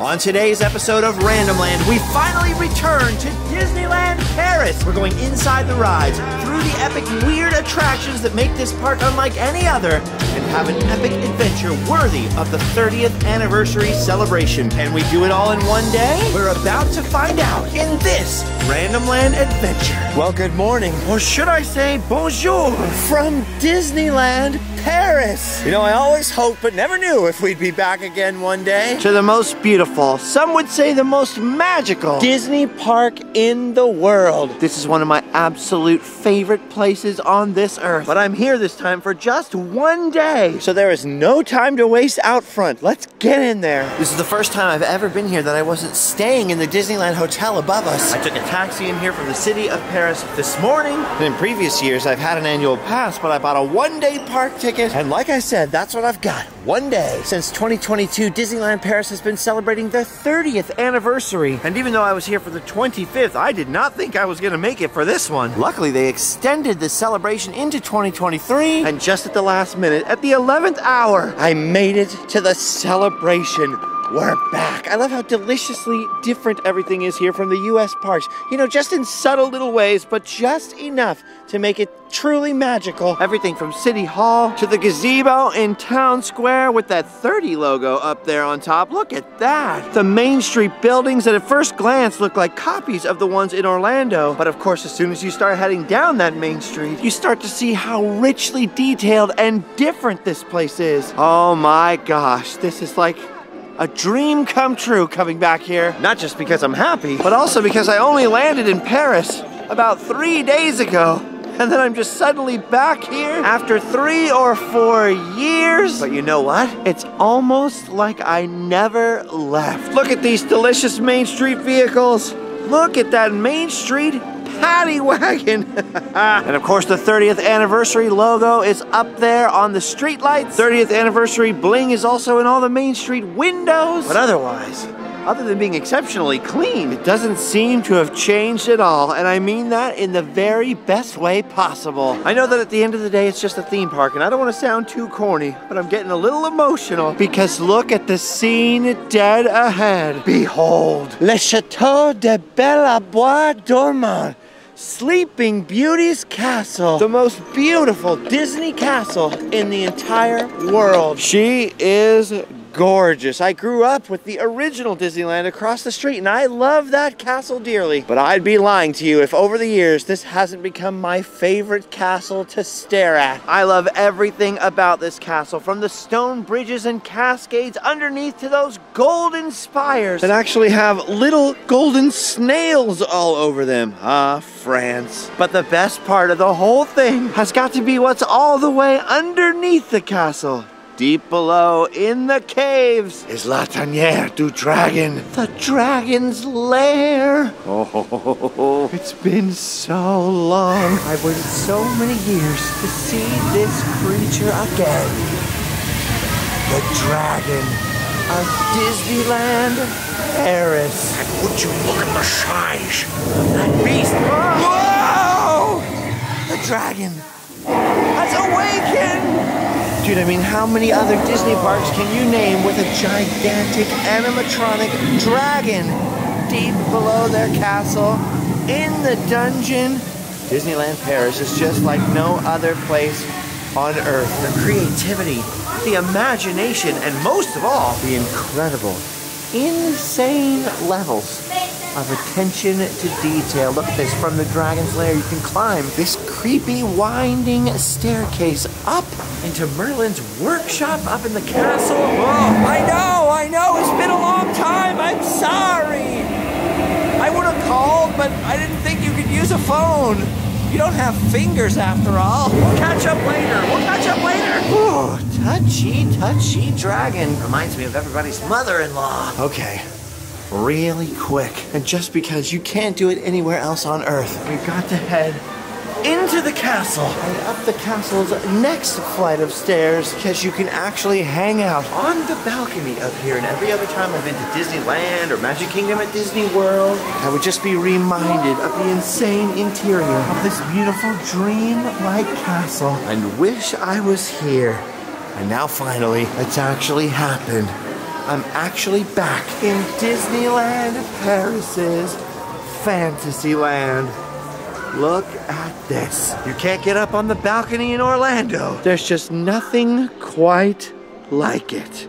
On today's episode of Randomland, we finally return to Disneyland Paris. We're going inside the rides, through the epic weird attractions that make this park unlike any other, and have an epic adventure worthy of the 30th anniversary celebration. Can we do it all in one day? We're about to find out in this Randomland adventure. Well, good morning, or should I say bonjour, from Disneyland Paris. You know, I always hoped but never knew if we'd be back again one day. To the most beautiful, some would say the most magical Disney park in the world. This is one of my absolute favorite places on this earth. But I'm here this time for just one day, so there is no time to waste out front. Let's get in there. This is the first time I've ever been here that I wasn't staying in the Disneyland hotel above us. I took a taxi in here from the city of Paris this morning. And in previous years, I've had an annual pass, but I bought a one-day park ticket. And like I said, that's what I've got. One day. Since 2022, Disneyland Paris has been celebrating their 30th anniversary. And even though I was here for the 25th, I did not think I was going to make it for this one. Luckily, they extended the celebration into 2023. And just at the last minute, at the 11th hour, I made it to the celebration. We're back. I love how deliciously different everything is here from the US parks. You know, just in subtle little ways, but just enough to make it truly magical. Everything from City Hall to the gazebo in Town Square with that 30 logo up there on top. Look at that. The Main Street buildings that at first glance look like copies of the ones in Orlando. But of course, as soon as you start heading down that Main Street, you start to see how richly detailed and different this place is. Oh my gosh, this is like a dream come true coming back here. Not just because I'm happy, but also because I only landed in Paris about 3 days ago. And then I'm just suddenly back here after 3 or 4 years. But you know what? It's almost like I never left. Look at these delicious Main Street vehicles. Look at that Main Street paddy wagon. And of course, the 30th anniversary logo is up there on the street lights. 30th anniversary bling is also in all the Main Street windows. But otherwise, other than being exceptionally clean, it doesn't seem to have changed at all. And I mean that in the very best way possible. I know that at the end of the day, it's just a theme park, and I don't want to sound too corny, but I'm getting a little emotional because look at the scene dead ahead. Behold, Le Chateau de Belle-Bois Dormant. Sleeping Beauty's castle, the most beautiful Disney castle in the entire world. She is gorgeous. I grew up with the original Disneyland across the street, and I love that castle dearly. But I'd be lying to you if over the years this hasn't become my favorite castle to stare at. I love everything about this castle, from the stone bridges and cascades underneath to those golden spires that actually have little golden snails all over them. Ah, France. But the best part of the whole thing has got to be what's all the way underneath the castle. Deep below, in the caves, is La Tanière du Dragon, the dragon's lair. Oh, it's been so long. I've waited so many years to see this creature again. The dragon of Disneyland Paris. And would you look at the size of that beast? Whoa! The dragon has awakened! Dude, I mean, how many other Disney parks can you name with a gigantic animatronic dragon deep below their castle in the dungeon? Disneyland Paris is just like no other place on earth. The creativity, the imagination, and most of all, the incredible, insane levels of attention to detail. Look at this, from the dragon's lair, you can climb this creepy winding staircase up into Merlin's workshop up in the castle. Oh, I know, it's been a long time, I'm sorry. I would have called, but I didn't think you could use a phone. You don't have fingers after all. We'll catch up later. Oh, touchy dragon. Reminds me of everybody's mother-in-law. Okay. Really quick, and just because you can't do it anywhere else on Earth, we've got to head into the castle and up the castle's next flight of stairs, because you can actually hang out on the balcony up here. And every other time I've been to Disneyland or Magic Kingdom at Disney World, I would just be reminded of the insane interior of this beautiful dream-like castle and wish I was here. And now finally, it's actually happened. I'm actually back in Disneyland Paris's Fantasyland. Look at this. You can't get up on the balcony in Orlando. There's just nothing quite like it.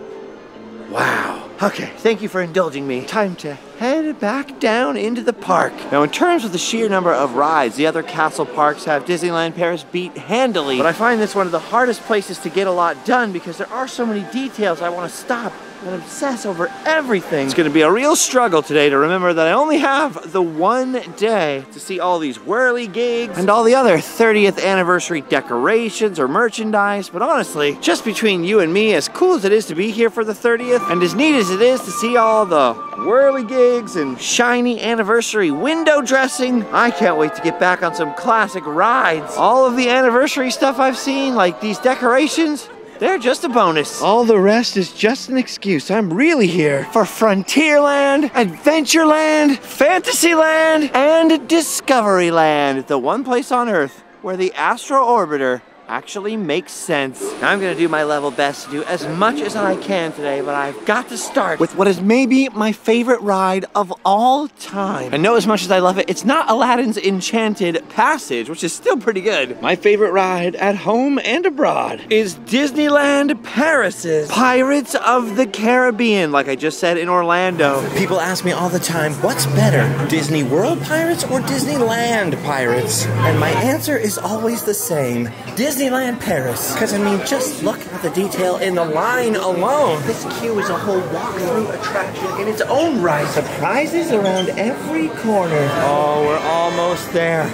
Wow. Okay, thank you for indulging me. Time to head back down into the park. Now, in terms of the sheer number of rides, the other castle parks have Disneyland Paris beat handily. But I find this one of the hardest places to get a lot done because there are so many details I want to stop and obsess over everything. It's gonna be a real struggle today to remember that I only have the one day to see all these whirly-gigs and all the other 30th anniversary decorations or merchandise. But honestly, just between you and me, as cool as it is to be here for the 30th and as neat as it is to see all the whirly-gigs and shiny anniversary window dressing, I can't wait to get back on some classic rides. All of the anniversary stuff I've seen, like these decorations, they're just a bonus. All the rest is just an excuse. I'm really here for Frontierland, Adventureland, Fantasyland, and Discoveryland. The one place on Earth where the Astro Orbiter actually makes sense. I'm gonna do my level best to do as much as I can today, but I've got to start with what is maybe my favorite ride of all time. I know as much as I love it, it's not Aladdin's Enchanted Passage, which is still pretty good. My favorite ride at home and abroad is Disneyland Paris's Pirates of the Caribbean, like I just said in Orlando. People ask me all the time, what's better, Disney World Pirates or Disneyland Pirates? And my answer is always the same. Disneyland Paris. Because I mean, just look at the detail in the line alone. This queue is a whole walkthrough attraction in its own right. Surprises around every corner. Oh, we're almost there.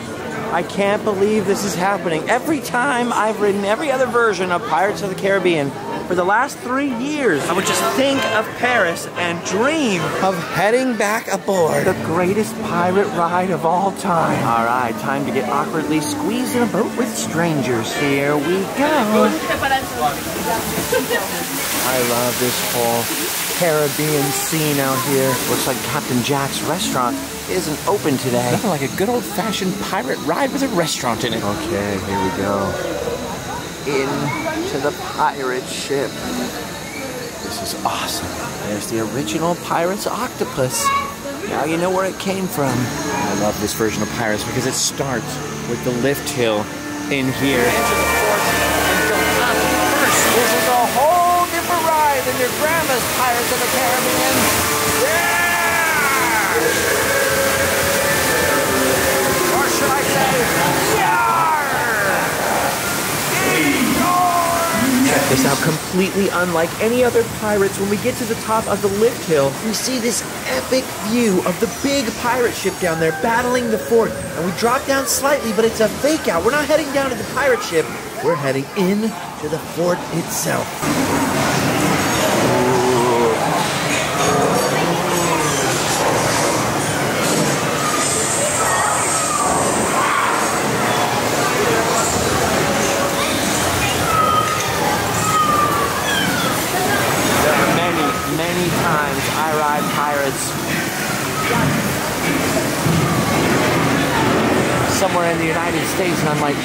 I can't believe this is happening. Every time I've ridden every other version of Pirates of the Caribbean for the last 3 years, I would just think of Paris and dream of heading back aboard the greatest pirate ride of all time. All right, time to get awkwardly squeezed in a boat with strangers. Here we go. I love this whole Caribbean scene out here. Looks like Captain Jack's restaurant isn't open today. Nothing like a good old-fashioned pirate ride with a restaurant in it. Okay, here we go. Into the pirate ship. This is awesome. There's the original Pirate's octopus. Now you know where it came from. I love this version of Pirates because it starts with the lift hill in here. Enter the port and go up first. This is a whole different ride than your grandma's Pirates of the Caribbean. Yeah! Or should I say, check this out, completely unlike any other Pirates. When we get to the top of the lift hill, we see this epic view of the big pirate ship down there battling the fort. And we drop down slightly, but it's a fake out. We're not heading down to the pirate ship. We're heading in to the fort itself. Many times I ride Pirates somewhere in the United States and I'm like,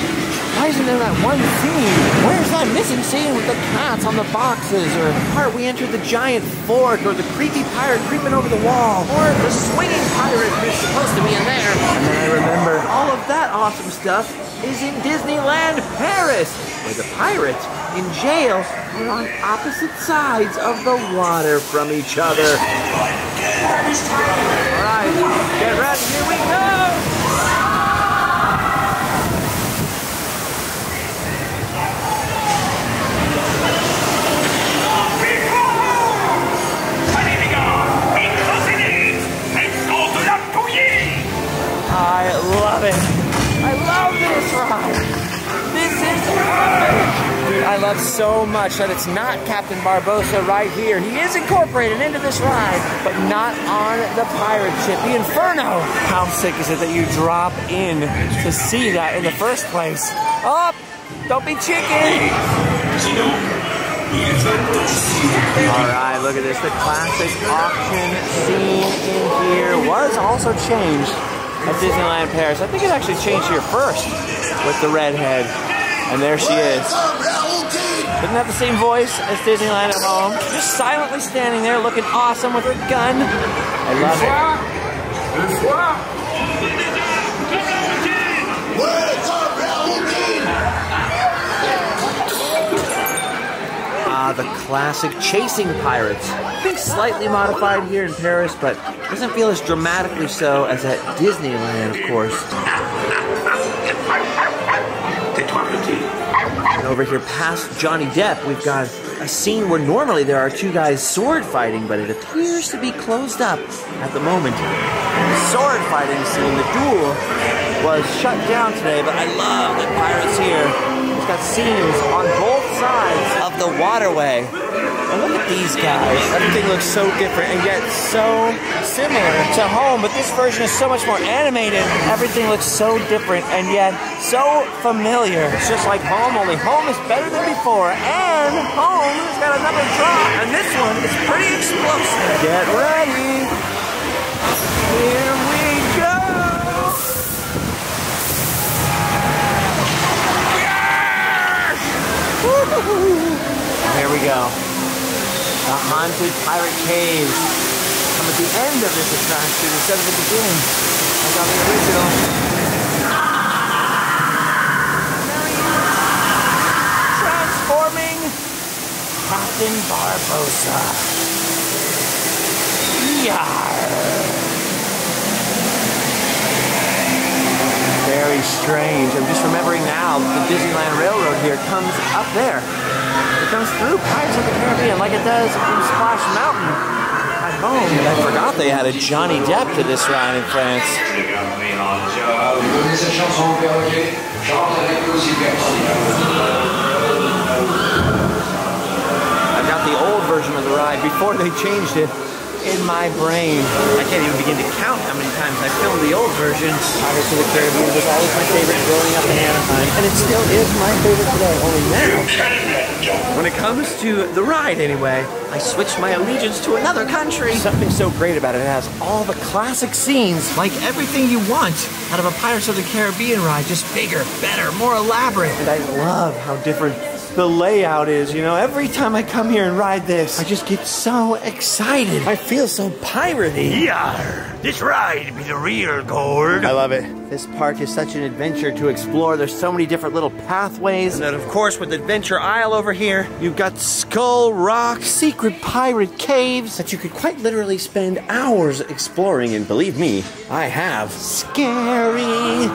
why isn't there that one scene? Where's that missing scene with the cats on the boxes? Or the part we entered the giant fort, or the creepy pirate creeping over the wall, or the swinging pirate who's supposed to be in there. And then I remember all of that awesome stuff is in Disneyland Paris, where the pirates in jail are on opposite sides of the water from each other. Alright, get ready, here we go! I love it. I love this ride. This is epic. Dude, I love so much that it's not Captain Barbossa right here. He is incorporated into this ride, but not on the pirate ship, the Inferno. How sick is it that you drop in to see that in the first place? Oh, don't be chicken. Alright, look at this. The classic auction scene in here was also changed at Disneyland Paris. I think it actually changed here first with the redhead. And there she is. Doesn't have the same voice as Disneyland at home. Just silently standing there looking awesome with her gun. I love it. The classic chasing pirates. I think slightly modified here in Paris, but doesn't feel as dramatically so as at Disneyland, of course. And over here past Johnny Depp, we've got a scene where normally there are two guys sword fighting, but it appears to be closed up at the moment. The sword fighting scene, the duel, was shut down today, but I love that Pirates here. It's got scenes on both sides of the waterway. And look at these guys. Everything looks so different and yet so similar to home, but this version is so much more animated. Everything looks so different and yet so familiar. It's just like home, only home is better than before, and home has got another drop, and this one is pretty explosive. Get ready. Here we go. There we go. The haunted pirate caves come at the end of this attraction instead of the beginning, like on the original. Transforming Captain Barbossa. Yarr. Very strange. I'm just remembering now the Disneyland Railroad here comes up there. It comes through Pirates of the Caribbean like it does in Splash Mountain at home. And I forgot they added Johnny Depp to this ride in France. I've got the old version of the ride before they changed it in my brain. I can't even begin to count how many times I filmed the old version. Pirates of the Caribbean was always my favorite growing up in Anaheim, and it still is my favorite today, only now. When it comes to the ride anyway, I switched my allegiance to another country. Something so great about it, it has all the classic scenes, like everything you want out of a Pirates of the Caribbean ride, just bigger, better, more elaborate. And I love how different the layout is, you know. Every time I come here and ride this, I just get so excited. I feel so piratey. Yarr! This ride be the real gourd. I love it. This park is such an adventure to explore. There's so many different little pathways. And then, of course, with Adventure Isle over here, you've got Skull Rock, secret pirate caves that you could quite literally spend hours exploring. And believe me, I have. Scary.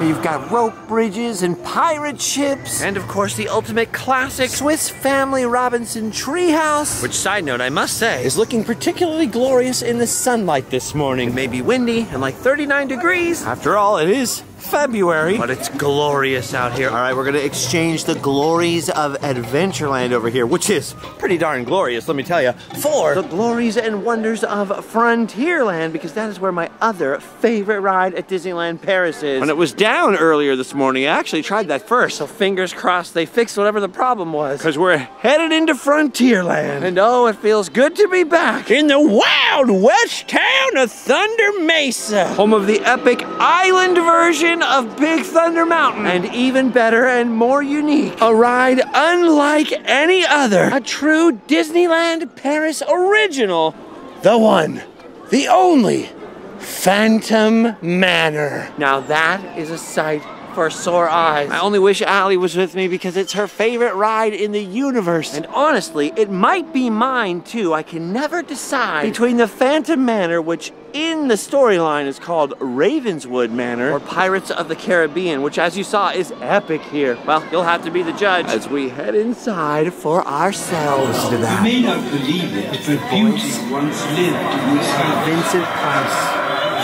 You've got rope bridges and pirate ships. And, of course, the ultimate classic Swiss Family Robinson treehouse. Which, side note, I must say, is looking particularly glorious in the sunlight this morning. It may be windy and like 39 degrees. After all, it is February, but it's glorious out here. All right, we're gonna exchange the glories of Adventureland over here, which is pretty darn glorious, let me tell you, for the glories and wonders of Frontierland, because that is where my other favorite ride at Disneyland Paris is. When it was down earlier this morning, I actually tried that first, so fingers crossed they fixed whatever the problem was, because we're headed into Frontierland. And oh, it feels good to be back in the Wild West town of Thunder Mesa, home of the epic island version of Big Thunder Mountain, and even better and more unique, a ride unlike any other, a true Disneyland Paris original, the one, the only, Phantom Manor. Now that is a sight for sore eyes. I only wish Allie was with me because it's her favorite ride in the universe. And honestly, it might be mine too. I can never decide between the Phantom Manor, which in the storyline is called Ravenswood Manor, or Pirates of the Caribbean, which as you saw is epic here. Well, you'll have to be the judge as we head inside for ourselves. Listen to that. You may not believe it, but beauty once lived in this house. Vincent Price.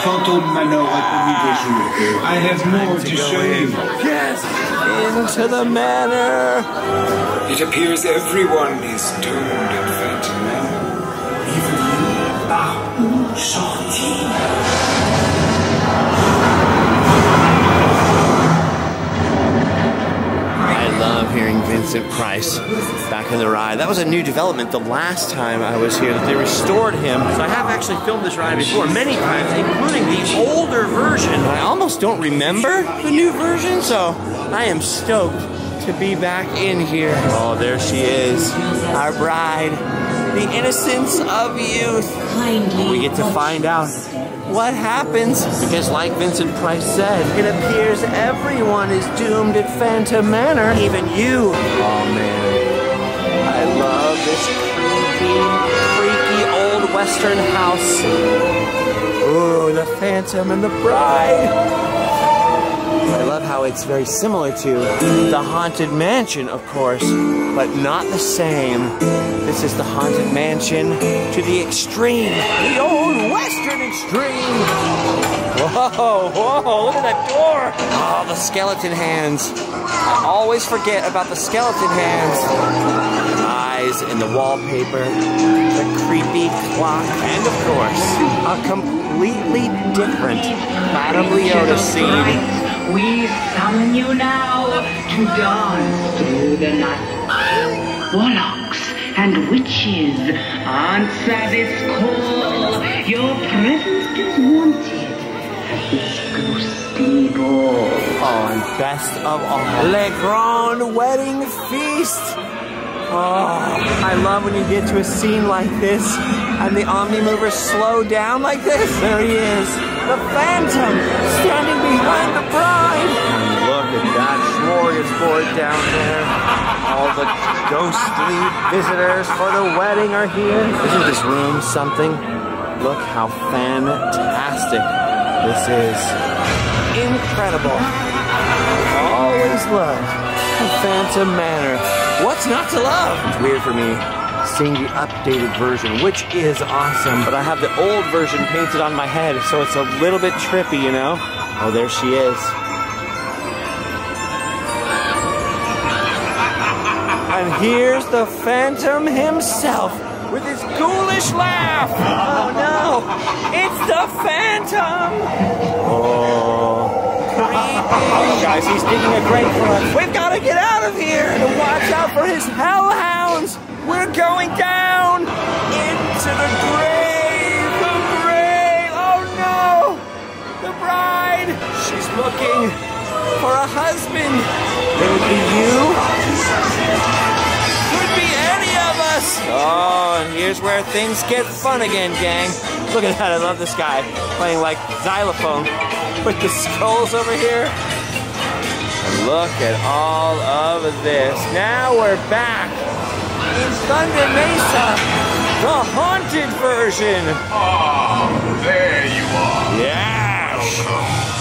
Phantom Manor I have more to show you. Yes! Into the manor! It appears everyone is doomed at Phantom Manor. Even you. Par où sortir? I love hearing Vincent Price back in the ride. That was a new development the last time I was here, that they restored him. So I have actually filmed this ride before many times, including the older version. I almost don't remember the new version, so I am stoked to be back in here. Oh, there she is, our bride, the innocence of youth. We get to find out what happens, because like Vincent Price said, it appears everyone is doomed at Phantom Manor, even you. Oh man, I love this freaky old Western house. Ooh, the Phantom and the Bride. I love how it's very similar to the Haunted Mansion, of course, but not the same. This is the Haunted Mansion to the extreme, the old Western extreme. Whoa, whoa, look at that door. Oh, the skeleton hands. I always forget about the skeleton hands. Eyes in the wallpaper, the creepy clock, and of course, a completely different Madame Leota scene. We summon you now to dance through the night. Warlocks and witches, answer this call. Your presence is wanted at this ghostly ball. Oh, and best of all, Le Grand Wedding Feast. Oh, I love when you get to a scene like this and the Omni-Movers slow down like this. There he is, the Phantom, standing behind the bride. And look at that smorgasbord down there. All the ghostly visitors for the wedding are here. Isn't this room something? Look how fantastic this is. Incredible. Always loved the Phantom Manor. What's not to love? It's weird for me seeing the updated version, which is awesome, but I have the old version painted on my head, so it's a little bit trippy, you know? Oh, there she is. And here's the Phantom himself with his ghoulish laugh. Oh no, it's the Phantom. Oh. Oh, guys, he's digging a grave for us. We've got to get out of here and watch out for his hellhounds. We're going down into the grave. The grave. Oh, no. The bride. She's looking for a husband. It would be you. Could be any of us. Oh, and here's where things get fun again, gang. Look at that. I love this guy playing like xylophone with the skulls over here. And look at all of this. Now we're back in Thunder Mesa, the haunted version. Ah, there you are. Yes.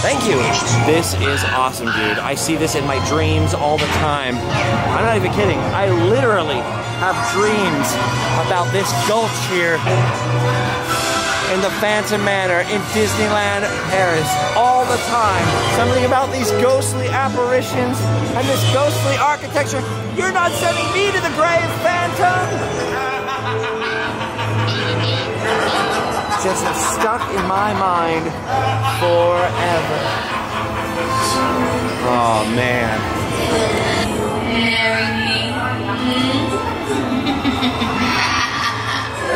Thank you. This is awesome, dude. I see this in my dreams all the time. I'm not even kidding. I literally have dreams about this gulch here in the Phantom Manor in Disneyland Paris all the time. Something about these ghostly apparitions and this ghostly architecture. You're not sending me to the grave, Phantom! Just stuck in my mind forever. Oh, man.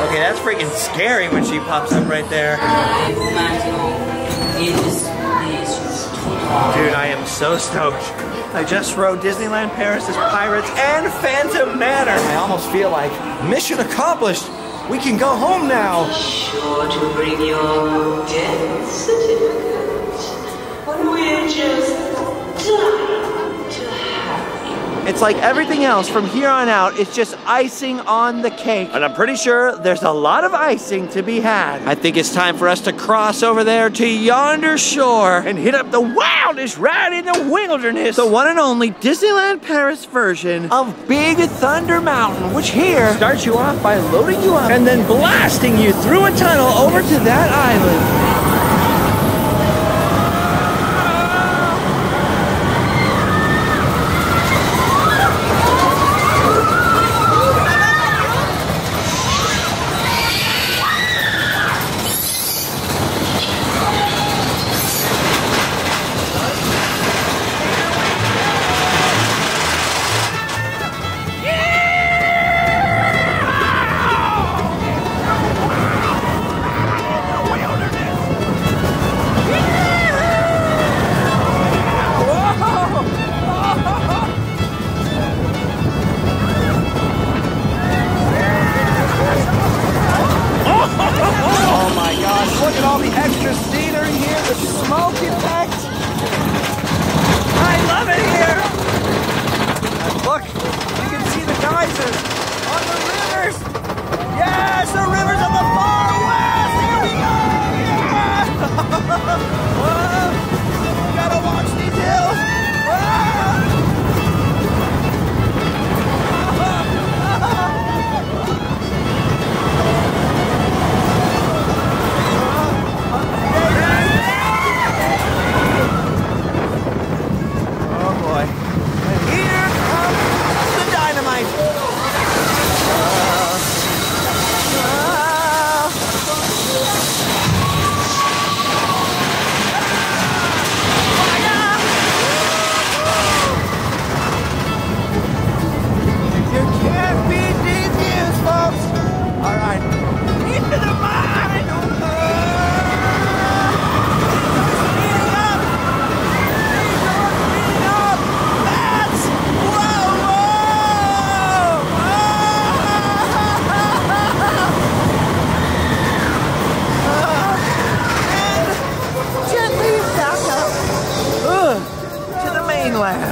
Okay, that's freaking scary when she pops up right there. Dude, I am so stoked. I just rode Disneyland Paris as Pirates and Phantom Manor. I almost feel like mission accomplished. We can go home now. Be sure to bring your death certificate. We're just dying to have you. It's like everything else from here on out, it's just icing on the cake. And I'm pretty sure there's a lot of icing to be had. I think it's time for us to cross over there to yonder shore and hit up the wildest ride in the wilderness. The one and only Disneyland Paris version of Big Thunder Mountain, which here starts you off by loading you up and then blasting you through a tunnel over to that island. extra scenery here, the smoke effect. I love it here. And look, you can see the geysers on the rivers. Yes, the rivers of the far west. Here we go. Yeah. Whoa. Gotta watch these hills.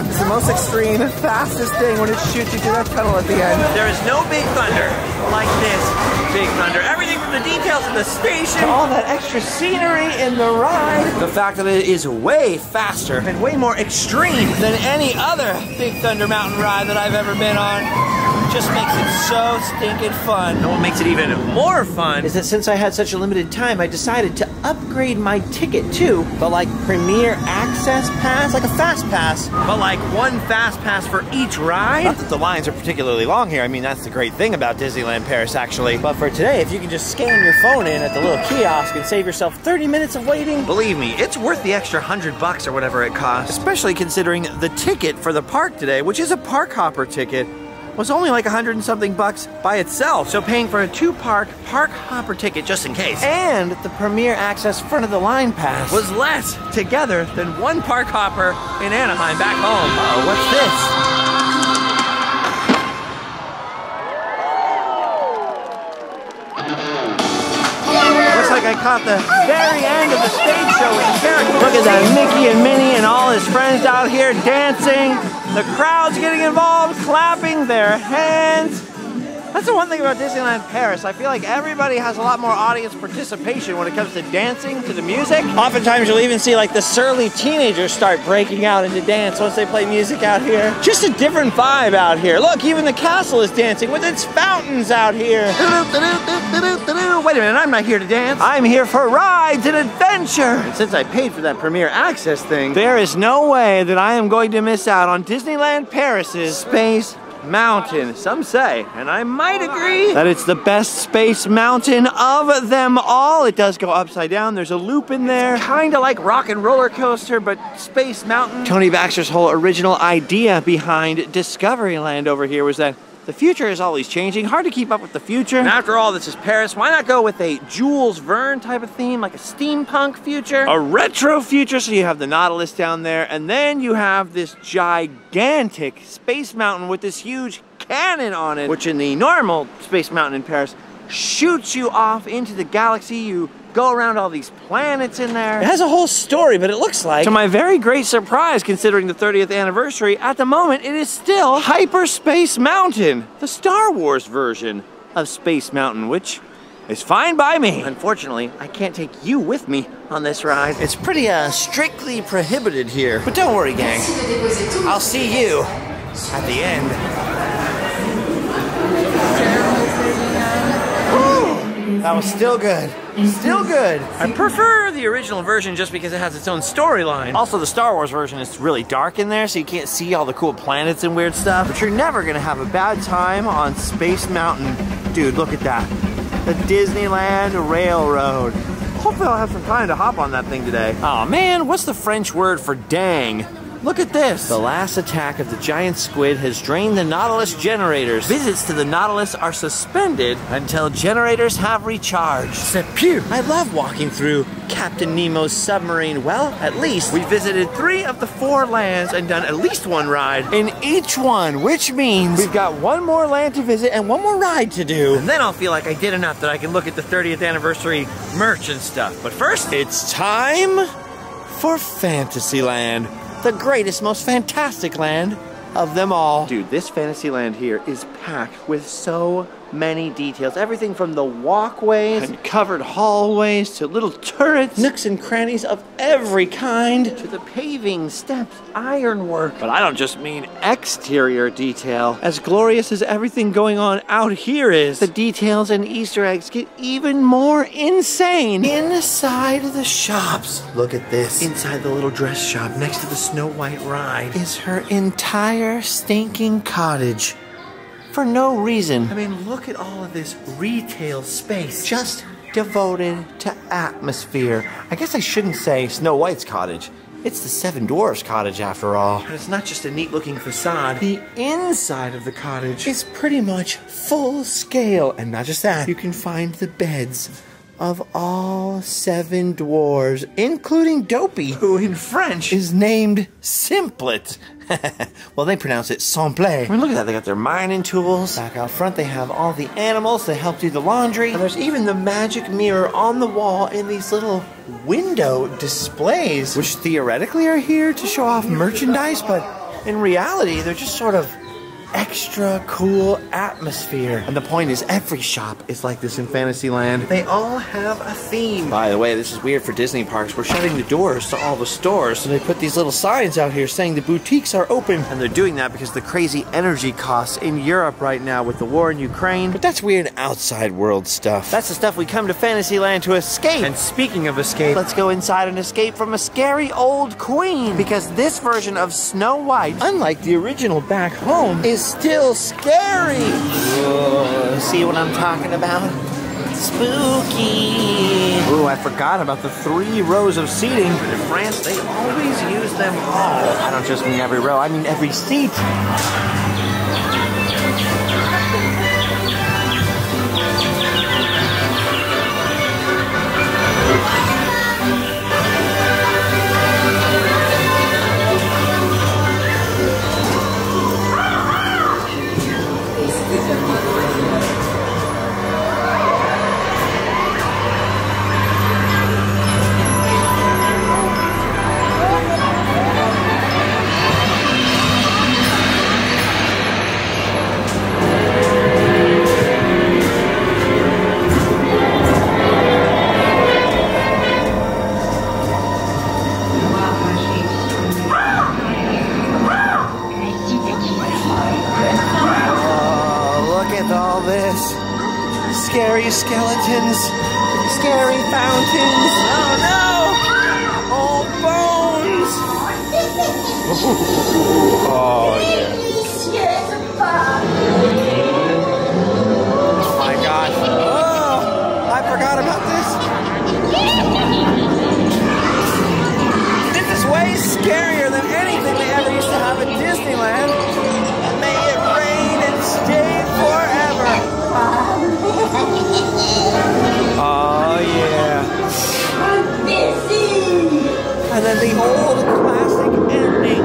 It's the most extreme, fastest thing when it shoots you through that tunnel at the end. There is no Big Thunder like this Big Thunder. Everything from the details of the station, all that extra scenery in the ride, the fact that it is way faster and way more extreme than any other Big Thunder mountain ride that I've ever been on. Just makes it so stinking fun. And what makes it even more fun is that since I had such a limited time, I decided to upgrade my ticket to the Premier Access Pass, like a Fast Pass, but like one Fast Pass for each ride. Not that the lines are particularly long here. I mean, that's the great thing about Disneyland Paris, actually. But for today, if you can just scan your phone in at the little kiosk and save yourself 30 minutes of waiting, believe me, it's worth the extra $100 or whatever it costs, especially considering the ticket for the park today, which is a park hopper ticket, was only like $100 and something by itself. So paying for a two-park park hopper ticket just in case, and the Premier Access front of the line pass was less together than one park hopper in Anaheim back home. Uh-oh, what's this? Looks like I caught the very end of the stage show with the characters. Look at that, Mickey and Minnie and all his friends out here dancing. The crowd's getting involved, clapping their hands. That's the one thing about Disneyland Paris. I feel like everybody has a lot more audience participation when it comes to dancing to the music. Oftentimes you'll even see like the surly teenagers start breaking out into dance once they play music out here. Just a different vibe out here. Look, even the castle is dancing with its fountains out here. Wait a minute, I'm not here to dance. I'm here for rides and adventure. And since I paid for that Premier Access thing, there is no way that I am going to miss out on Disneyland Paris's Space Mountain. Some say, and I might agree, that it's the best Space Mountain of them all. It does go upside down. There's a loop in there. Kind of like Rock and Roller Coaster, but Space Mountain. Tony Baxter's whole original idea behind Discoveryland over here was that the future is always changing. Hard to keep up with the future. And after all, this is Paris. Why not go with a Jules Verne type of theme, like a steampunk future, a retro future, so you have the Nautilus down there, and then you have this gigantic Space Mountain with this huge cannon on it, which in the normal Space Mountain in Paris shoots you off into the galaxy. You go around all these planets in there. It has a whole story, but it looks like, to my very great surprise, considering the 30th anniversary, at the moment it is still Hyperspace Mountain, the Star Wars version of Space Mountain, which is fine by me. Unfortunately, I can't take you with me on this ride. It's pretty strictly prohibited here. But don't worry, gang. I'll see you at the end. That was still good. Still good. I prefer the original version just because it has its own storyline. Also, the Star Wars version is really dark in there, so you can't see all the cool planets and weird stuff. But you're never gonna have a bad time on Space Mountain. Dude, look at that. The Disneyland Railroad. Hopefully I'll have some time to hop on that thing today. Oh man, what's the French word for dang? Look at this. The last attack of the giant squid has drained the Nautilus generators. Visits to the Nautilus are suspended until generators have recharged. C'est pure. I love walking through Captain Nemo's submarine. Well, at least we visited 3 of the 4 lands and done at least 1 ride in each one, which means we've got 1 more land to visit and 1 more ride to do. And then I'll feel like I did enough that I can look at the 30th anniversary merch and stuff. But first, it's time for Fantasyland, the greatest, most fantastic land of them all. Dude, this Fantasyland here is packed with so many details. Everything from the walkways and covered hallways to little turrets, nooks and crannies of every kind, to the paving, steps, ironwork. But I don't just mean exterior detail. As glorious as everything going on out here is, the details and Easter eggs get even more insane. Inside the shops, look at this. Inside the little dress shop next to the Snow White ride is her entire stinking cottage. For no reason. I mean, look at all of this retail space just devoted to atmosphere. I guess I shouldn't say Snow White's cottage. It's the 7 Dwarfs cottage after all. And it's not just a neat looking facade. The inside of the cottage is pretty much full scale. And not just that, you can find the beds of all 7 dwarves, including Dopey, who in French is named Simplet. Well, they pronounce it Simple. I mean, look at that. They got their mining tools. Back out front, they have all the animals that help do the laundry. And there's even the magic mirror on the wall in these little window displays, which theoretically are here to show off merchandise, but in reality, they're just sort of extra cool atmosphere. And the point is, every shop is like this in Fantasyland. They all have a theme. By the way, this is weird for Disney parks. We're shutting the doors to all the stores, so they put these little signs out here saying the boutiques are open. And they're doing that because the crazy energy costs in Europe right now with the war in Ukraine. But that's weird outside world stuff. That's the stuff we come to Fantasyland to escape. And speaking of escape, let's go inside and escape from a scary old queen. Because this version of Snow White, unlike the original back home, is still scary. Whoa, see what I'm talking about? Spooky. Ooh, I forgot about the 3 rows of seating. In France, they always use them all. I don't just mean every row, I mean every seat. Scary skeletons, scary fountains. Oh no! Old bones! Oh yeah. Oh my god. Oh! I forgot about this. This is way scarier than anything they ever used to have at Disneyland. May it rain and stay forever. Oh yeah. And then the old classic ending.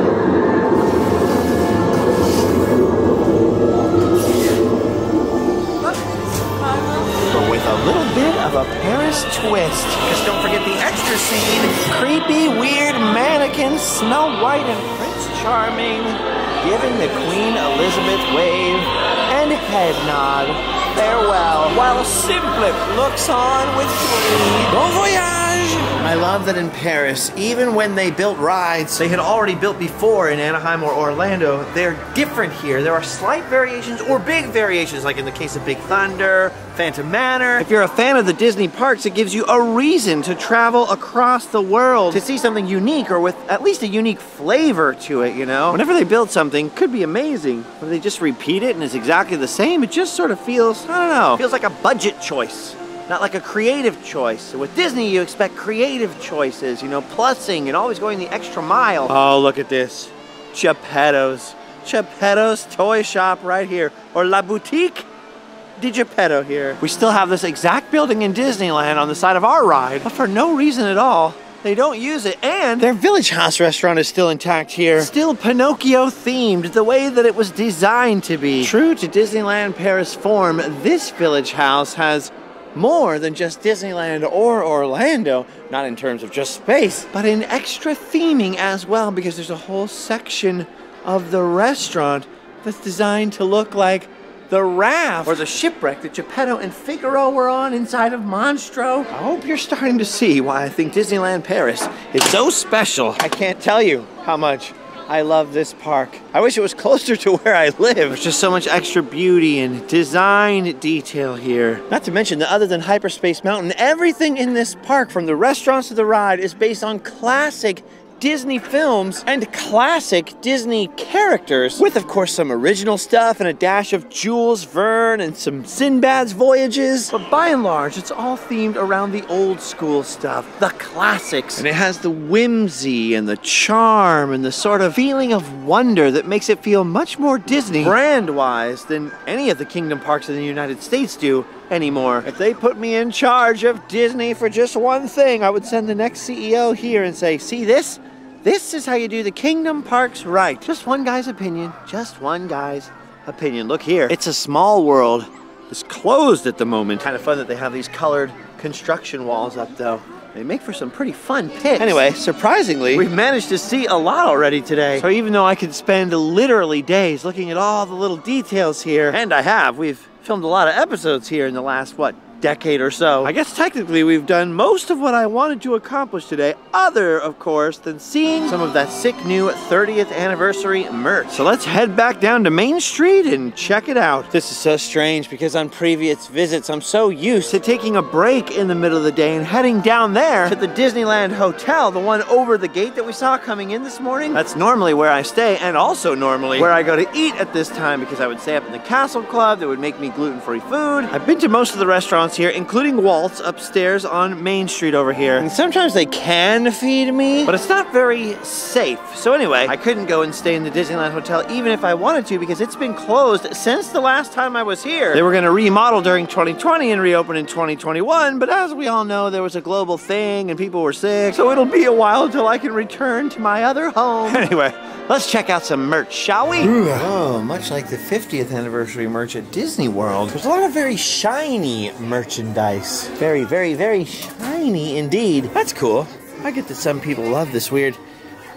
But with a little bit of a Paris twist. Just don't forget the extra scene. Creepy, weird mannequin Snow White and Prince Charming giving the Queen Elizabeth wave and head nod. Farewell, while Simplet looks on with glee. Bon voyage! I love that in Paris, even when they built rides they had already built before in Anaheim or Orlando, they're different here. There are slight variations or big variations, like in the case of Big Thunder, Phantom Manor. If you're a fan of the Disney parks, it gives you a reason to travel across the world to see something unique or with at least a unique flavor to it, you know? Whenever they build something, it could be amazing. But they just repeat it and it's exactly the same, it just sort of feels, I don't know, feels like a budget choice. not like a creative choice. So with Disney, you expect creative choices, you know, plussing and always going the extra mile. Oh, look at this. Geppetto's. Geppetto's toy shop right here. Or La Boutique de Geppetto here. We still have this exact building in Disneyland on the side of our ride, but for no reason at all, they don't use it. And their Village House restaurant is still intact here. Still Pinocchio themed, the way that it was designed to be. True to Disneyland Paris form, this Village House has more than just Disneyland or Orlando, not in terms of just space, but in extra theming as well, because there's a whole section of the restaurant that's designed to look like the raft or the shipwreck that Geppetto and Figaro were on inside of Monstro. I hope you're starting to see why I think Disneyland Paris is so special. I can't tell you how much I love this park. I wish it was closer to where I live. There's just so much extra beauty and design detail here. Not to mention that other than Hyperspace Mountain, everything in this park, from the restaurants to the ride, is based on classic Disney films and classic Disney characters, with of course some original stuff and a dash of Jules Verne and some Sinbad's voyages. But by and large, it's all themed around the old school stuff, the classics. And it has the whimsy and the charm and the sort of feeling of wonder that makes it feel much more Disney brand-wise than any of the Kingdom parks in the United States do anymore. If they put me in charge of Disney for just one thing, I would send the next CEO here and say, see this? This is how you do the Kingdom parks right. Just one guy's opinion. Just one guy's opinion. Look here. It's a small world. It's closed at the moment. Kind of fun that they have these colored construction walls up though. They make for some pretty fun pics. Anyway, surprisingly, we've managed to see a lot already today. So even though I could spend literally days looking at all the little details here, and I have, we've filmed a lot of episodes here in the last, what, decade or so. I guess technically we've done most of what I wanted to accomplish today, other, of course, than seeing some of that sick new 30th anniversary merch. So let's head back down to Main Street and check it out. This is so strange because on previous visits, I'm so used to taking a break in the middle of the day and heading down there to the Disneyland Hotel, the one over the gate that we saw coming in this morning. That's normally where I stay, and also normally where I go to eat at this time, because I would stay up in the Castle Club that would make me gluten-free food. I've been to most of the restaurants here, including Walt's upstairs on Main Street over here. And sometimes they can feed me, but it's not very safe. So anyway, I couldn't go and stay in the Disneyland Hotel even if I wanted to, because it's been closed since the last time I was here. They were gonna remodel during 2020 and reopen in 2021, but as we all know, there was a global thing and people were sick, so it'll be a while until I can return to my other home. Anyway, let's check out some merch, shall we? Oh, much like the 50th anniversary merch at Disney World, there's a lot of very shiny merchandise. Very, very, very shiny indeed. That's cool. I get that some people love this weird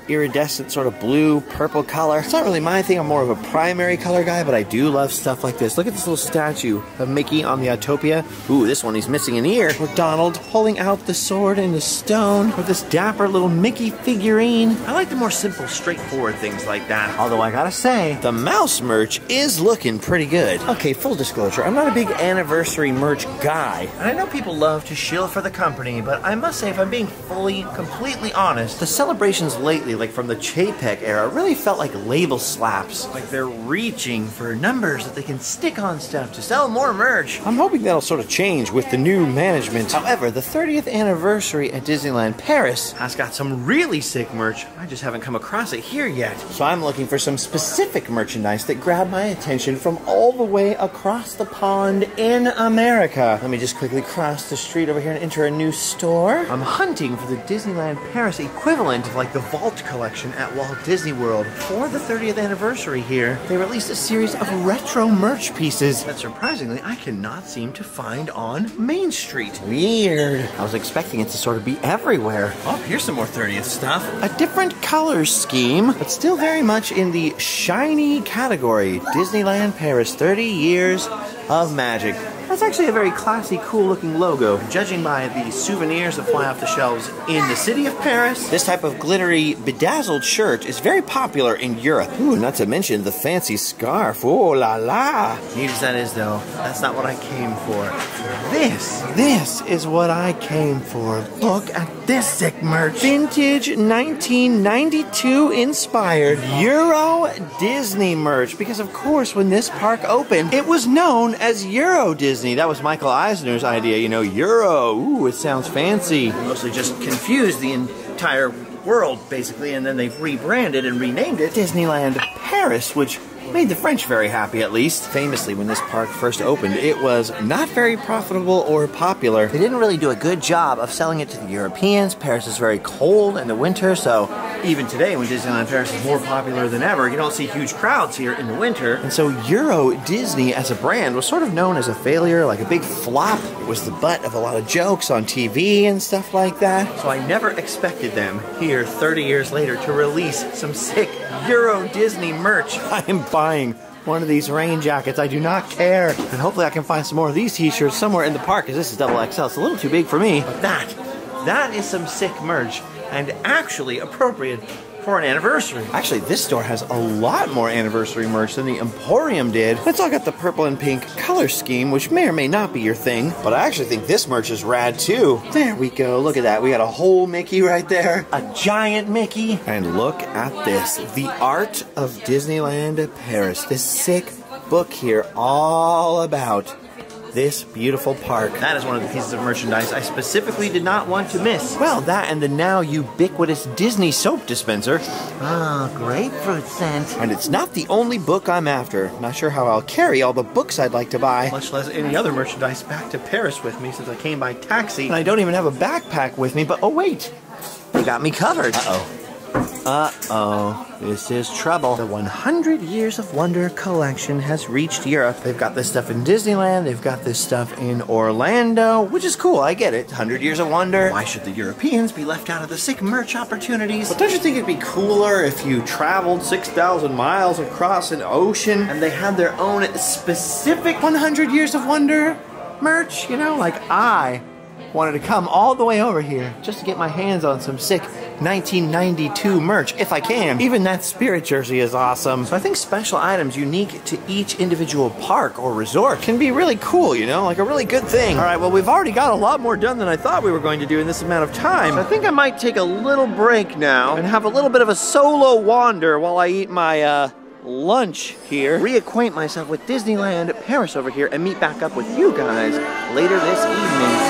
iridescent sort of blue purple color. It's not really my thing. I'm more of a primary color guy, but I do love stuff like this. Look at this little statue of Mickey on the Autopia. Ooh, this one, he's missing an ear. With Donald pulling out the sword in the stone with this dapper little Mickey figurine. I like the more simple, straightforward things like that. Although I gotta say, the mouse merch is looking pretty good. Okay, full disclosure, I'm not a big anniversary merch guy. And I know people love to shill for the company, but I must say, if I'm being completely honest, the celebrations lately, like from the Chapek era, really felt like label slaps. Like they're reaching for numbers that they can stick on stuff to sell more merch. I'm hoping that'll sort of change with the new management. However, the 30th anniversary at Disneyland Paris has got some really sick merch. I just haven't come across it here yet. So I'm looking for some specific merchandise that grab my attention from all the way across the pond in America. Let me just quickly cross the street over here and enter a new store. I'm hunting for the Disneyland Paris equivalent of like the Vault collection at Walt Disney World. For the 30th anniversary here, they released a series of retro merch pieces that surprisingly I cannot seem to find on Main Street. Weird. I was expecting it to sort of be everywhere. Oh, here's some more 30th stuff. A different color scheme, but still very much in the shiny category. Disneyland Paris, 30 years of magic. That's actually a very classy, cool-looking logo. Judging by the souvenirs that fly off the shelves in the city of Paris, this type of glittery, bedazzled shirt is very popular in Europe. Ooh, not to mention the fancy scarf. Oh la la! Neat as that is, though, that's not what I came for. This is what I came for. Look at this sick merch. Vintage 1992 inspired Euro Disney merch. Because of course, when this park opened, it was known as Euro Disney. Disney. That was Michael Eisner's idea, you know, Euro. Ooh, it sounds fancy. Mostly just confused the entire world, basically, and then they've rebranded and renamed it Disneyland Paris, which made the French very happy, at least. Famously, when this park first opened, it was not very profitable or popular. They didn't really do a good job of selling it to the Europeans. Paris is very cold in the winter, so even today, when Disneyland Paris is more popular than ever, you don't see huge crowds here in the winter. And so Euro Disney as a brand was sort of known as a failure, like a big flop. It was the butt of a lot of jokes on TV and stuff like that. So I never expected them here 30 years later to release some sick Euro Disney merch. I am buying one of these rain jackets. I do not care. And hopefully I can find some more of these t-shirts somewhere in the park, because this is double XL. It's a little too big for me. But that is some sick merch, and actually appropriate for an anniversary. Actually, this store has a lot more anniversary merch than the Emporium did. It's all got the purple and pink color scheme, which may or may not be your thing, but I actually think this merch is rad too. There we go, look at that. We got a whole Mickey right there, a giant Mickey. And look at this, The Art of Disneyland Paris. This sick book here all about this beautiful park. That is one of the pieces of merchandise I specifically did not want to miss. Well, that and the now ubiquitous Disney soap dispenser. Ah, grapefruit scent. And it's not the only book I'm after. Not sure how I'll carry all the books I'd like to buy, much less any other merchandise, back to Paris with me, since I came by taxi. And I don't even have a backpack with me, but oh wait, they got me covered. Uh-oh, this is trouble. The 100 Years of Wonder collection has reached Europe. They've got this stuff in Disneyland, they've got this stuff in Orlando, which is cool, I get it. 100 Years of Wonder. Why should the Europeans be left out of the sick merch opportunities? But don't you think it'd be cooler if you traveled 6,000 miles across an ocean and they had their own specific 100 Years of Wonder merch? You know, like I wanted to come all the way over here just to get my hands on some sick 1992 merch, if I can. Even that Spirit jersey is awesome. So I think special items unique to each individual park or resort can be really cool, you know, like a really good thing. All right, well, we've already got a lot more done than I thought we were going to do in this amount of time. So I think I might take a little break now and have a little bit of a solo wander while I eat my, lunch here, reacquaint myself with Disneyland Paris over here, and meet back up with you guys later this evening.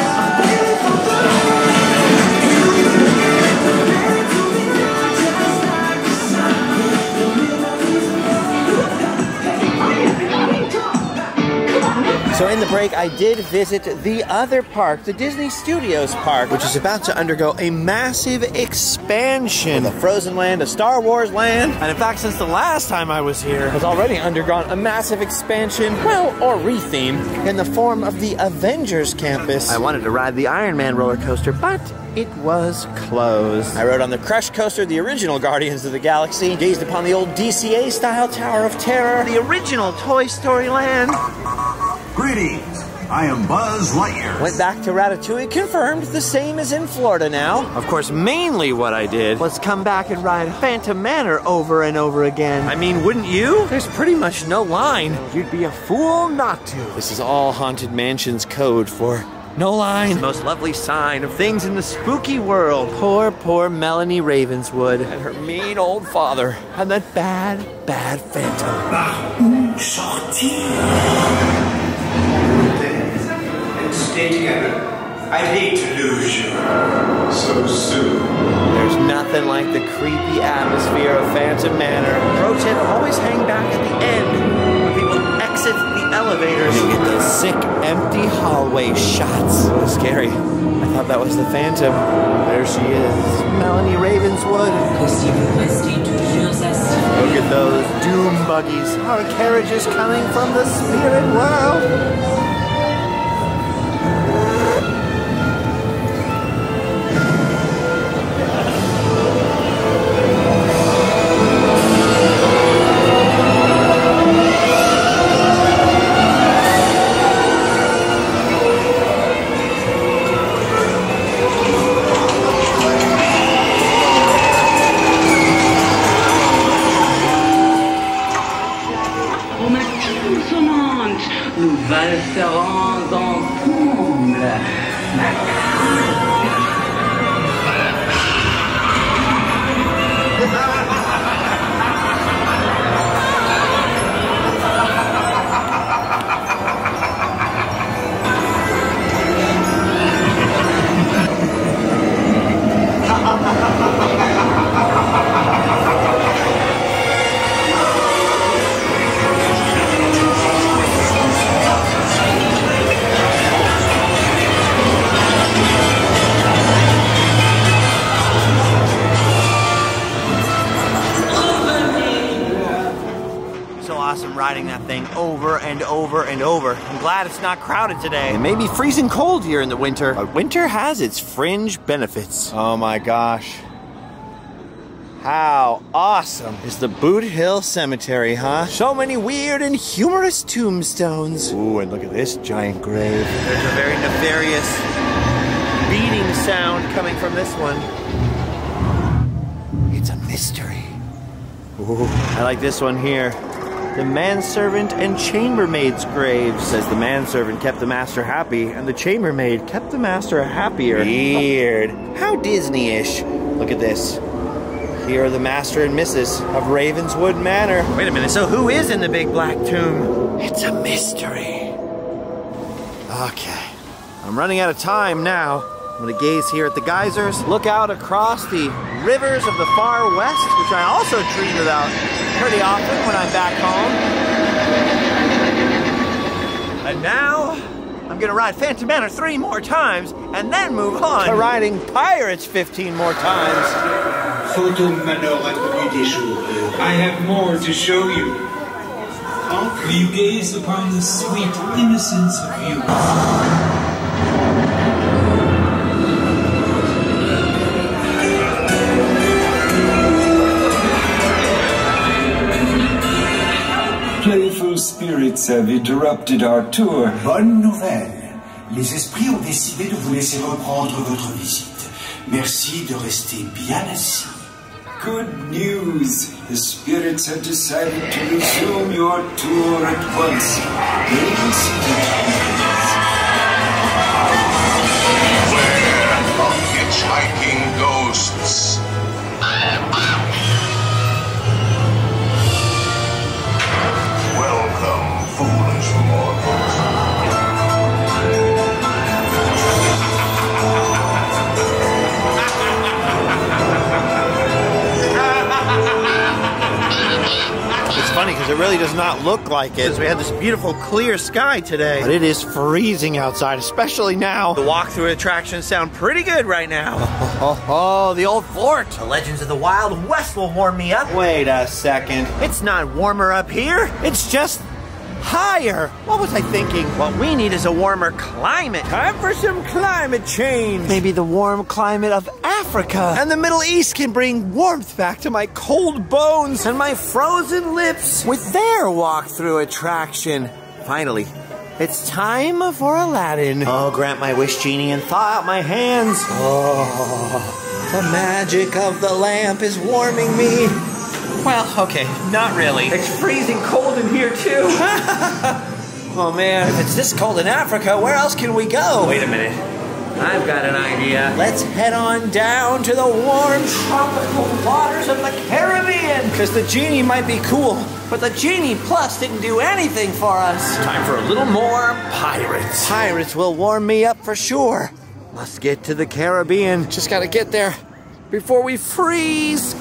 So in the break, I did visit the other park, the Disney Studios Park, which is about to undergo a massive expansion. With a Frozen Land, a Star Wars Land, and in fact, since the last time I was here, has already undergone a massive expansion, well, or retheme, in the form of the Avengers campus. I wanted to ride the Iron Man roller coaster, but it was closed. I rode on the Crush Coaster, the original Guardians of the Galaxy, gazed upon the old DCA-style Tower of Terror, the original Toy Story Land. Greetings, I am Buzz Lightyear. Went back to Ratatouille, confirmed the same as in Florida now. Of course, mainly what I did was come back and ride Phantom Manor over and over again. I mean, wouldn't you? There's pretty much no line. You'd be a fool not to. This is all Haunted Mansion's code for no line. It's the most lovely sign of things in the spooky world. Poor, poor Melanie Ravenswood and her mean old father and that bad, bad Phantom. Stay together. I'd hate to lose you so soon. There's nothing like the creepy atmosphere of Phantom Manor. Pro tip, always hang back at the end when people exit the elevators. You get those sick, empty hallway shots. So scary. I thought that was the Phantom. There she is, Melanie Ravenswood. Look at those doom buggies. Our carriage is coming from the spirit world. Nous valserons ensemble. riding that thing over and over and over. I'm glad it's not crowded today. It may be freezing cold here in the winter, but winter has its fringe benefits. Oh my gosh. How awesome is the Boot Hill Cemetery, huh? So many weird and humorous tombstones. Ooh, and look at this giant grave. There's a very nefarious beating sound coming from this one. It's a mystery. Ooh, I like this one here. The manservant and chambermaid's graves. Says the manservant kept the master happy, and the chambermaid kept the master happier. Weird. How Disney-ish. Look at this. Here are the master and missus of Ravenswood Manor. Wait a minute, so who is in the big black tomb? It's a mystery. Okay, I'm running out of time now. I'm gonna gaze here at the geysers, look out across the rivers of the far west, which I also dream about pretty often when I'm back home. And now, I'm gonna ride Phantom Manor 3 more times, and then move on to riding Pirates 15 more times. Photo Manor at the Nuit des Jours. I have more to show you. Will you gaze upon the sweet innocence of youth? Playful spirits have interrupted our tour. Bonne nouvelle. Les esprits ont décidé de vous laisser reprendre votre visite. Merci de rester bien assis. Good news! The spirits have decided to resume your tour at once. Remain seated. Beware of hitchhiking ghosts. Welcome, foolish mortals. It's funny because it really does not look like it. Because we had this beautiful clear sky today. But it is freezing outside, especially now. The walk-through attractions sound pretty good right now. Oh, the old fort. The Legends of the Wild West will warm me up. Wait a second. It's not warmer up here. It's just higher. What was I thinking? What we need is a warmer climate. Time for some climate change. Maybe the warm climate of Africa and the Middle East can bring warmth back to my cold bones and my frozen lips with their walk-through attraction. Finally, it's time for Aladdin. Oh, grant my wish, genie, and thaw out my hands. Oh, the magic of the lamp is warming me. Well, okay, not really. It's freezing cold in here, too. Oh, man, if it's this cold in Africa, where else can we go? Wait a minute. I've got an idea. Let's head on down to the warm tropical waters of the Caribbean. Because the genie might be cool, but the Genie Plus didn't do anything for us. Time for a little more pirates. Pirates will warm me up for sure. Let's get to the Caribbean. Just gotta get there before we freeze.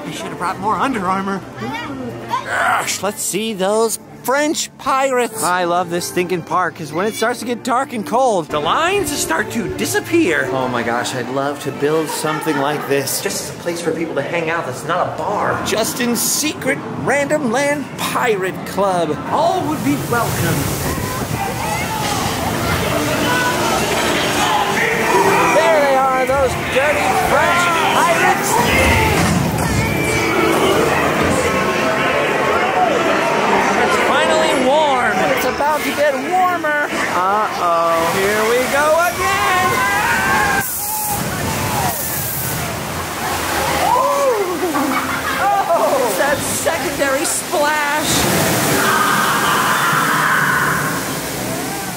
I should have brought more Under Armour. Gosh, let's see those French pirates. I love this stinking park because when it starts to get dark and cold, the lines start to disappear. Oh my gosh, I'd love to build something like this. Just as a place for people to hang out that's not a bar. Justin's secret Random Land Pirate Club. All would be welcome. There they are, those dirty French pirates. It's about to get warmer. Uh-oh. Here we go again. Oh, it's that secondary splash.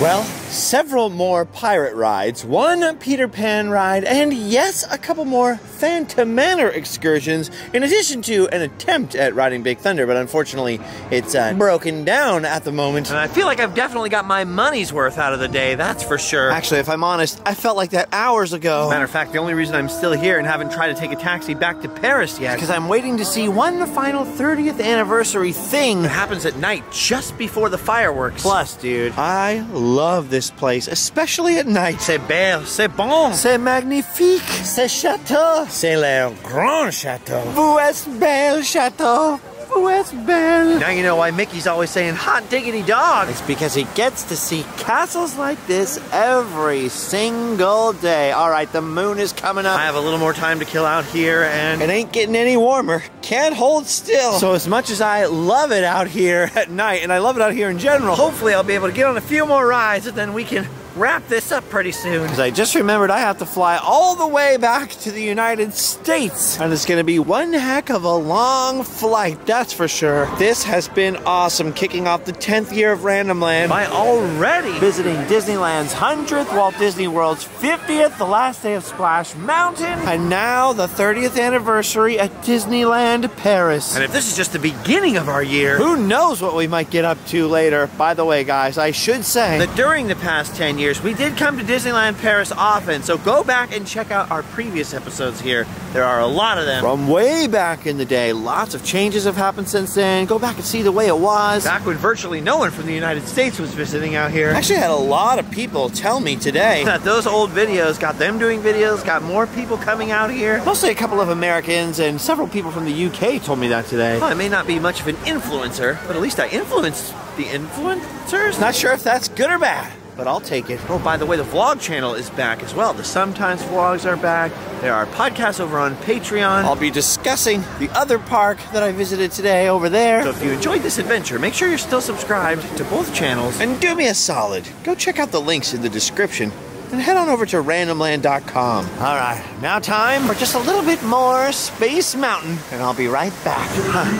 Well, several more pirate rides, one Peter Pan ride, and yes, a couple more Phantom Manor excursions, in addition to an attempt at riding Big Thunder, but unfortunately, it's broken down at the moment. And I feel like I've definitely got my money's worth out of the day, that's for sure. Actually, if I'm honest, I felt like that hours ago. Matter of fact, the only reason I'm still here and haven't tried to take a taxi back to Paris yet is because I'm waiting to see one final 30th anniversary thing that happens at night, just before the fireworks. Plus, dude, I love this place, especially at night. C'est belle, c'est bon, c'est magnifique, c'est château, c'est le grand château. Vous êtes belle château. Now you know why Mickey's always saying hot diggity dog. It's because he gets to see castles like this every single day. All right, the moon is coming up. I have a little more time to kill out here, and it ain't getting any warmer. Can't hold still. So as much as I love it out here at night, and I love it out here in general, hopefully I'll be able to get on a few more rides, and then we can wrap this up pretty soon. Because I just remembered I have to fly all the way back to the United States. And it's gonna be one heck of a long flight, that's for sure. This has been awesome, kicking off the 10th year of Randomland by already visiting Disneyland's 100th, Walt Disney World's 50th, the last day of Splash Mountain, and now the 30th anniversary at Disneyland Paris. And if this is just the beginning of our year, who knows what we might get up to later. By the way, guys, I should say that during the past 10 years, we did come to Disneyland Paris often, so go back and check out our previous episodes here. There are a lot of them from way back in the day. Lots of changes have happened since then. Go back and see the way it was back when virtually no one from the United States was visiting out here. I actually had a lot of people tell me today that those old videos got them doing videos, got more people coming out here. Mostly a couple of Americans and several people from the UK told me that today. Well, I may not be much of an influencer, but at least I influenced the influencers. Not sure if that's good or bad, but I'll take it. Oh, by the way, the vlog channel is back as well. The Sometimes vlogs are back. There are podcasts over on Patreon. I'll be discussing the other park that I visited today over there. So if you enjoyed this adventure, make sure you're still subscribed to both channels. And do me a solid. Go check out the links in the description. And head on over to randomland.com. All right, now time for just a little bit more Space Mountain, and I'll be right back.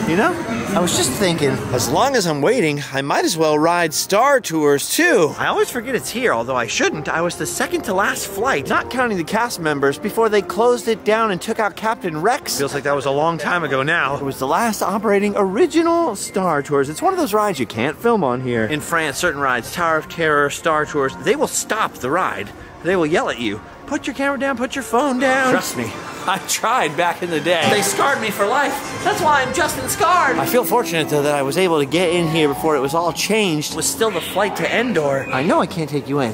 You know, I was just thinking, as long as I'm waiting, I might as well ride Star Tours too. I always forget it's here, although I shouldn't. I was the second to last flight, not counting the cast members, before they closed it down and took out Captain Rex. Feels like that was a long time ago now. It was the last operating original Star Tours. It's one of those rides you can't film on here. In France, certain rides, Tower of Terror, Star Tours, they will stop the ride. They will yell at you. Put your camera down, put your phone down. Trust me, I tried back in the day. They scarred me for life. That's why I'm Justin Scarred. I feel fortunate though that I was able to get in here before it was all changed. It was still the flight to Endor. I know I can't take you in,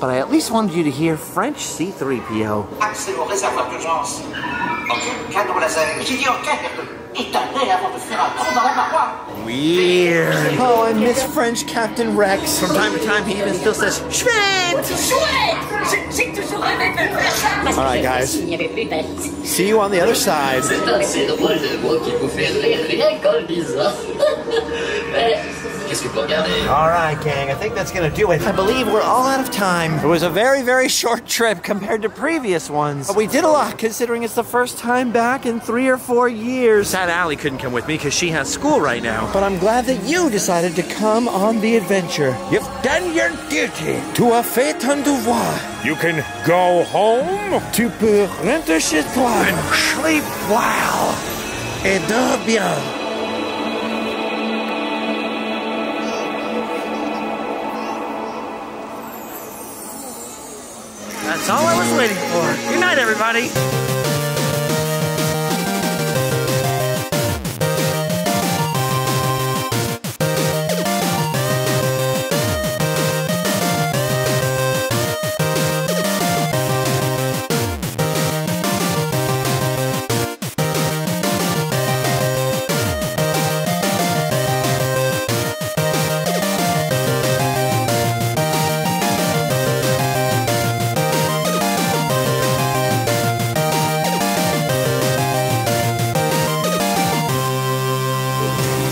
but I at least wanted you to hear French C-3PO. Accès au réservoir d'urgence. Ok, cadre laser. J'ai dit ok. Éteindre avant de faire un trou dans la paroi. Weird. Oh, I miss French Captain Rex. From time to time, he even still says, Schmidt! Alright, guys. See you on the other side. Alright, gang, I think that's gonna do it. I believe we're all out of time. It was a very, very short trip compared to previous ones. But we did a lot, considering it's the first time back in 3 or 4 years. Sad Allie couldn't come with me because she has school right now. But I'm glad that you decided to come on the adventure. You've done your duty. Tu as fait ton devoir. You can go home. Tu peux rentrer chez toi. And sleep well. Et dors bien. That's all I was waiting for. Good night, everybody.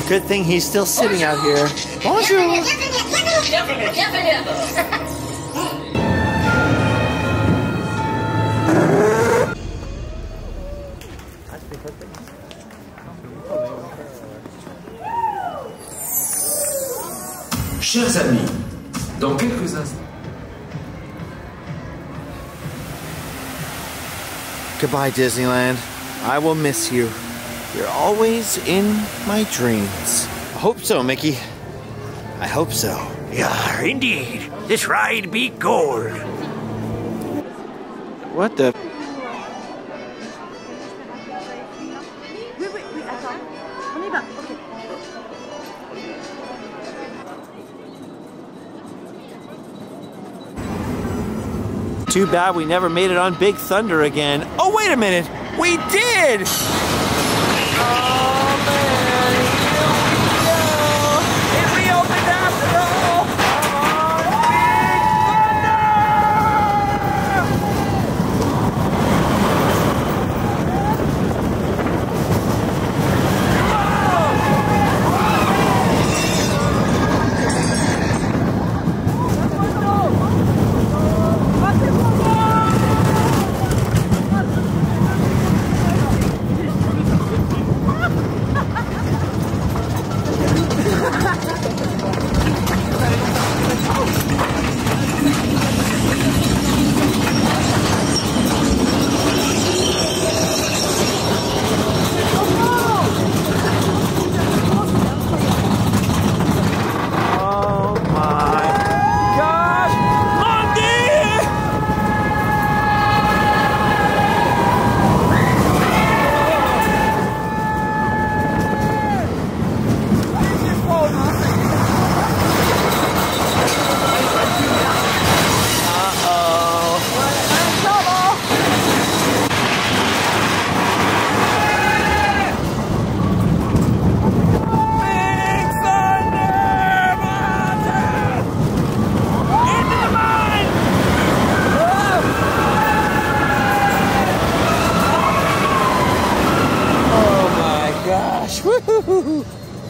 Good thing he's still sitting out here. Bonjour! Chers amis, dans quelques instants. Goodbye, Disneyland. I will miss you. You're always in my dreams. I hope so, Mickey. I hope so. Yeah, indeed. This ride be gold. What the? Too bad we never made it on Big Thunder again. Oh, wait a minute. We did! Oh, man. Here we go. It reopened after all.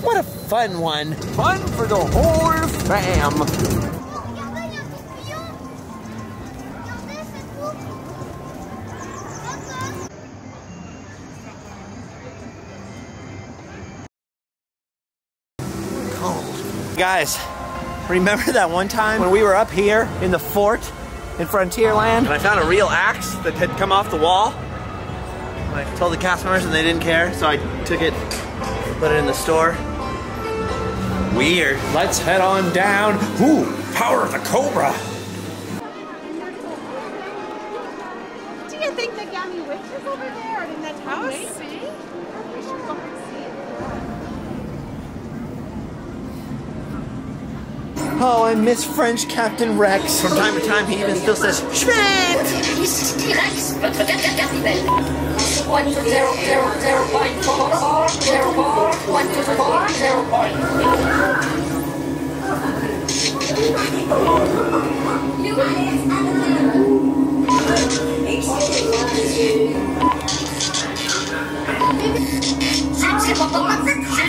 What a fun one. Fun for the whole fam. Cold. Guys, remember that one time when we were up here in the fort in Frontierland and I found a real axe that had come off the wall? I told the cast members and they didn't care, so I took it, put it in the store. Weird. Let's head on down. Ooh, power of the Cobra. Do you think the gummy witch is over there in that house? Maybe. We should go and see. Oh, I miss French Captain Rex. From time to time, he even still says, Schmidt! Ici Rex, votre capitaine. 1 to 0, 0, 0.4, 0, 1 to 4, 0.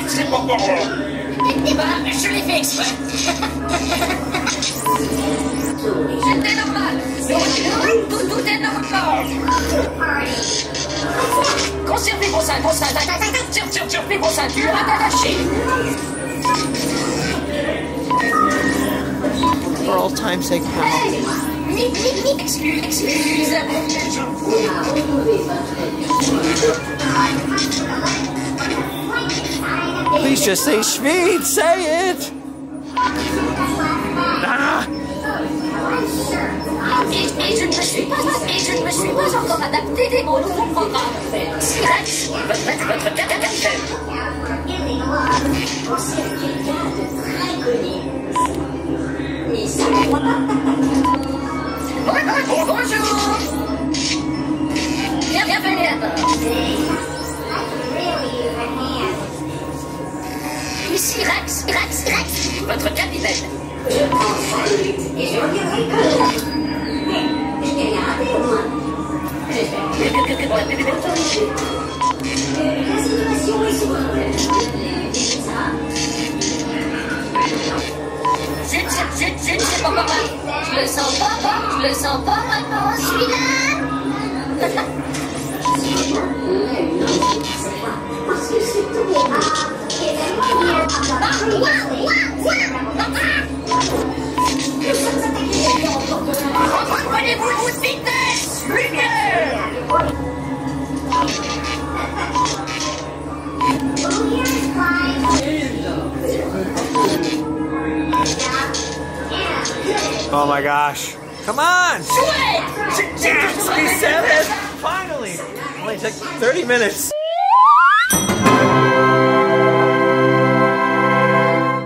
C'est pas bon. Eh ben, je l'ai fait exprès. C'était normal. Tout est normal. Conservez vos ceintures. Surpris vos ceintures attachées. For all time's sake, Excuse. Please just say Schmidt, say it! Ah. Et je ne me suis pas encore adapté des mots nouveaux programmes. Rex, votre capitaine. Bonjour. Bienvenue à bord. Ici Rex, votre capitaine. Je prends ça et je reviendrai quand même. Mais je n'ai rien raté au moins. La situation est soudaine. Zut, c'est pas mal. Je le sens pas maintenant, celui-là. Parce que c'est tout bien. Reprenez-vous de vitesse, lumière. Oh my gosh. Come on! Yes, we said it! Finally! Only took 30 minutes.